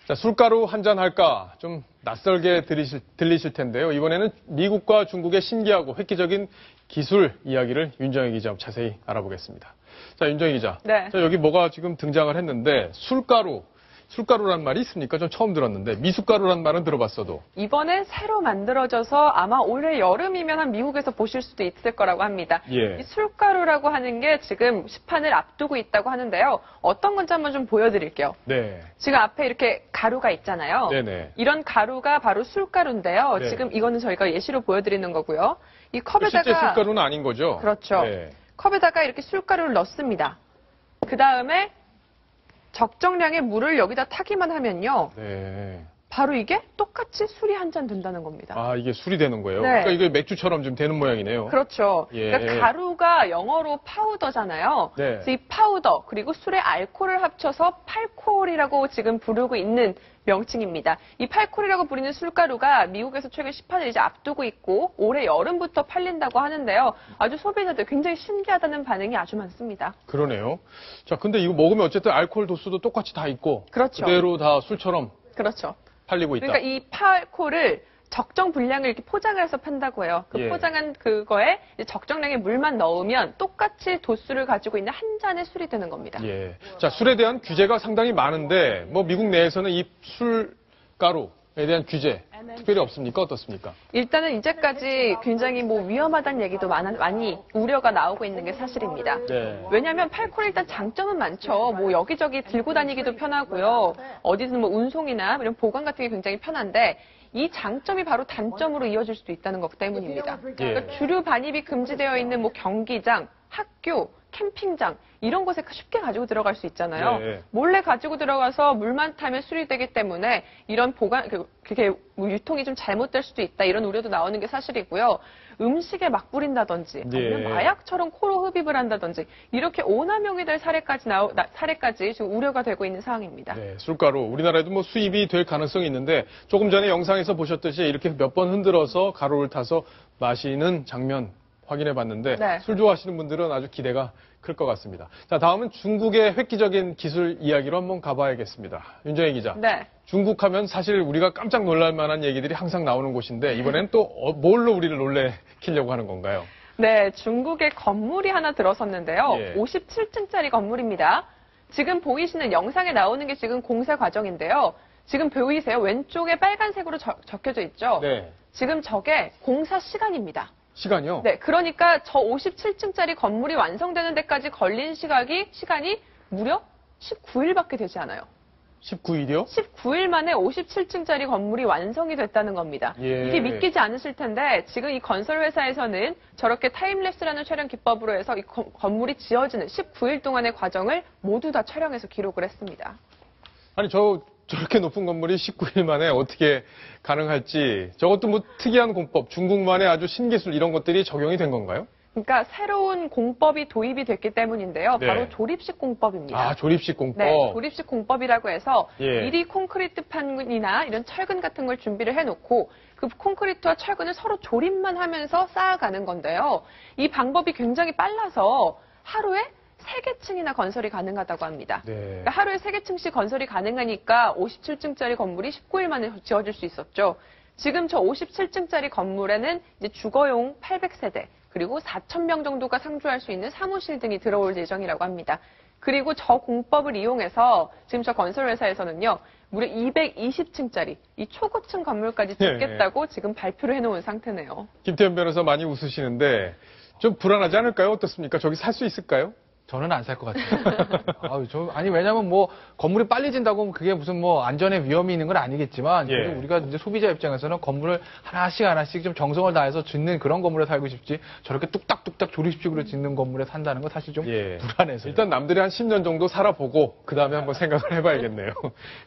자, 술가루 한 잔 할까? 좀 낯설게 들리실 텐데요. 이번에는 미국과 중국의 신기하고 획기적인 기술 이야기를 윤정희 기자 자세히 알아보겠습니다. 자, 윤정희 기자. 네. 자, 여기 뭐가 지금 등장을 했는데 술가루란 말이 있습니까? 전 처음 들었는데 미숫가루란 말은 들어봤어도. 이번에 새로 만들어져서 아마 올해 여름이면 한 미국에서 보실 수도 있을 거라고 합니다. 예. 이 술가루라고 하는 게 지금 시판을 앞두고 있다고 하는데요. 어떤 건지 한번 좀 보여드릴게요. 네. 지금 앞에 이렇게 가루가 있잖아요. 네네. 이런 가루가 바로 술가루인데요. 네. 지금 이거는 저희가 예시로 보여드리는 거고요. 이 컵에다가 실제 술가루는 아닌 거죠? 그렇죠. 네. 컵에다가 이렇게 술가루를 넣습니다. 그 다음에 적정량의 물을 여기다 타기만 하면요. 네. 바로 이게 똑같이 술이 한 잔 된다는 겁니다. 아, 이게 술이 되는 거예요? 네. 그러니까 이게 맥주처럼 좀 되는 모양이네요. 그렇죠. 예. 그러니까 가루가 영어로 파우더잖아요. 네. 그래서 이 파우더 그리고 술의 알코올을 합쳐서 팔코올이라고 지금 부르고 있는 명칭입니다. 이 팔코올이라고 부르는 술가루가 미국에서 최근 시판을 이제 앞두고 있고 올해 여름부터 팔린다고 하는데요. 아주 소비자들 굉장히 신기하다는 반응이 아주 많습니다. 그러네요. 자, 근데 이거 먹으면 어쨌든 알코올 도수도 똑같이 다 있고. 그렇죠. 그대로 다 술처럼 그렇죠. 팔리고 있다. 그러니까 이 팔코올을 적정 분량을 이렇게 포장을 해서 판다고 해요. 그 예. 포장한 그거에 이제 적정량의 물만 넣으면 똑같이 도수를 가지고 있는 한 잔의 술이 되는 겁니다. 예. 자, 술에 대한 규제가 상당히 많은데, 뭐, 미국 내에서는 이 술가루에 대한 규제, 특별히 없습니까? 어떻습니까? 일단은 이제까지 굉장히 뭐 위험하다는 얘기도 많이 우려가 나오고 있는 게 사실입니다. 네. 왜냐하면 팔코올 일단 장점은 많죠. 뭐 여기저기 들고 다니기도 편하고요. 어디든 뭐 운송이나 이런 보관 같은 게 굉장히 편한데 이 장점이 바로 단점으로 이어질 수도 있다는 것 때문입니다. 그러니까 주류 반입이 금지되어 있는 뭐 경기장, 학교, 캠핑장 이런 곳에 쉽게 가지고 들어갈 수 있잖아요. 네. 몰래 가지고 들어가서 물만 타면 술이 되기 때문에 이런 보관 그게 뭐 유통이 좀 잘못될 수도 있다 이런 우려도 나오는 게 사실이고요. 음식에 막 뿌린다든지 아니면 네. 마약처럼 코로 흡입을 한다든지 이렇게 오남용이 될 사례까지 지금 우려가 되고 있는 상황입니다. 네, 술가루. 우리나라에도 뭐 수입이 될 가능성이 있는데, 조금 전에 영상에서 보셨듯이 이렇게 몇 번 흔들어서 가루를 타서 마시는 장면 확인해 봤는데, 네. 술 좋아하시는 분들은 아주 기대가 클 것 같습니다. 자, 다음은 중국의 획기적인 기술 이야기로 한번 가봐야겠습니다. 윤정희 기자. 네. 중국 하면 사실 우리가 깜짝 놀랄 만한 얘기들이 항상 나오는 곳인데, 이번엔 또 뭘로 우리를 놀래키려고 하는 건가요? 네, 중국에 건물이 하나 들어섰는데요. 예. 57층짜리 건물입니다. 지금 보이시는 영상에 나오는 게 지금 공사 과정인데요. 지금 보이세요? 왼쪽에 빨간색으로 적혀져 있죠? 네. 지금 저게 공사 시간입니다. 시간이요? 네, 그러니까 저 57층짜리 건물이 완성되는 데까지 걸린 시간이 무려 19일밖에 되지 않아요. 19일이요? 19일 만에 57층짜리 건물이 완성이 됐다는 겁니다. 예. 이게 믿기지 않으실 텐데 지금 이 건설 회사에서는 저렇게 타임랩스라는 촬영 기법으로 해서 이 건물이 지어지는 19일 동안의 과정을 모두 다 촬영해서 기록을 했습니다. 아니, 저렇게 높은 건물이 19일 만에 어떻게 가능할지, 저것도 뭐 특이한 공법, 중국만의 아주 신기술 이런 것들이 적용이 된 건가요? 그러니까 새로운 공법이 도입이 됐기 때문인데요. 네. 바로 조립식 공법입니다. 아, 조립식 공법. 네, 조립식 공법이라고 해서 예. 미리 콘크리트 판이나 이런 철근 같은 걸 준비를 해놓고 그 콘크리트와 철근을 서로 조립만 하면서 쌓아가는 건데요. 이 방법이 굉장히 빨라서 하루에 3개층이나 건설이 가능하다고 합니다. 네. 그러니까 하루에 3개층씩 건설이 가능하니까 57층짜리 건물이 19일 만에 지어질 수 있었죠. 지금 저 57층짜리 건물에는 이제 주거용 800세대 그리고 4,000명 정도가 상주할 수 있는 사무실 등이 들어올 예정이라고 합니다. 그리고 저 공법을 이용해서 지금 저 건설 회사에서는요. 무려 220층짜리 이 초고층 건물까지 짓겠다고 지금 발표를 해놓은 상태네요. 김태현 변호사 많이 웃으시는데 좀 불안하지 않을까요? 어떻습니까? 저기 살 수 있을까요? 저는 안 살 것 같아요. 아니, 왜냐면 뭐, 건물이 빨리 진다고 그게 무슨 뭐, 안전에 위험이 있는 건 아니겠지만, 예. 우리가 이제 소비자 입장에서는 건물을 하나씩 좀 정성을 다해서 짓는 그런 건물에 살고 싶지, 저렇게 뚝딱뚝딱 조립식으로 짓는 건물에 산다는 건 사실 좀 예. 불안해서. 일단 남들이 한 10년 정도 살아보고 그 다음에 한번 생각을 해봐야겠네요.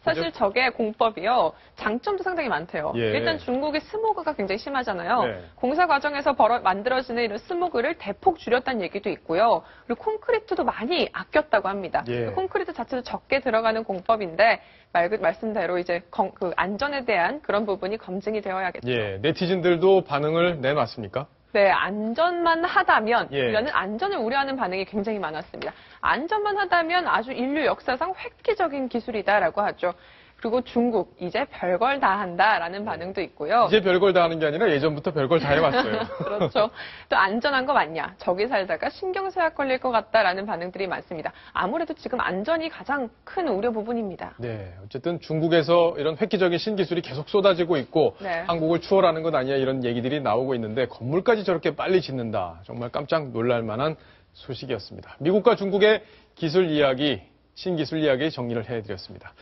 사실 저게 공법이요. 장점도 상당히 많대요. 예. 일단 중국의 스모그가 굉장히 심하잖아요. 네. 공사 과정에서 만들어지는 이런 스모그를 대폭 줄였다는 얘기도 있고요. 그리고 콘크리트도 많이 아꼈다고 합니다. 예. 콘크리트 자체도 적게 들어가는 공법인데 말씀대로 이제 그 안전에 대한 그런 부분이 검증이 되어야겠죠. 예, 네티즌들도 반응을 내놨습니까? 네, 안전만 하다면 예. 이라는 안전을 우려하는 반응이 굉장히 많았습니다. 안전만 하다면 아주 인류 역사상 획기적인 기술이다라고 하죠. 그리고 중국, 이제 별걸 다 한다라는 반응도 있고요. 이제 별걸 다 하는 게 아니라 예전부터 별걸 다 해왔어요. 그렇죠. 또 안전한 거 맞냐? 저기 살다가 신경쇠약 걸릴 것 같다라는 반응들이 많습니다. 아무래도 지금 안전이 가장 큰 우려 부분입니다. 네, 어쨌든 중국에서 이런 획기적인 신기술이 계속 쏟아지고 있고 네. 한국을 추월하는 것 아니야 이런 얘기들이 나오고 있는데 건물까지 저렇게 빨리 짓는다. 정말 깜짝 놀랄 만한 소식이었습니다. 미국과 중국의 기술 이야기, 신기술 이야기 정리를 해드렸습니다.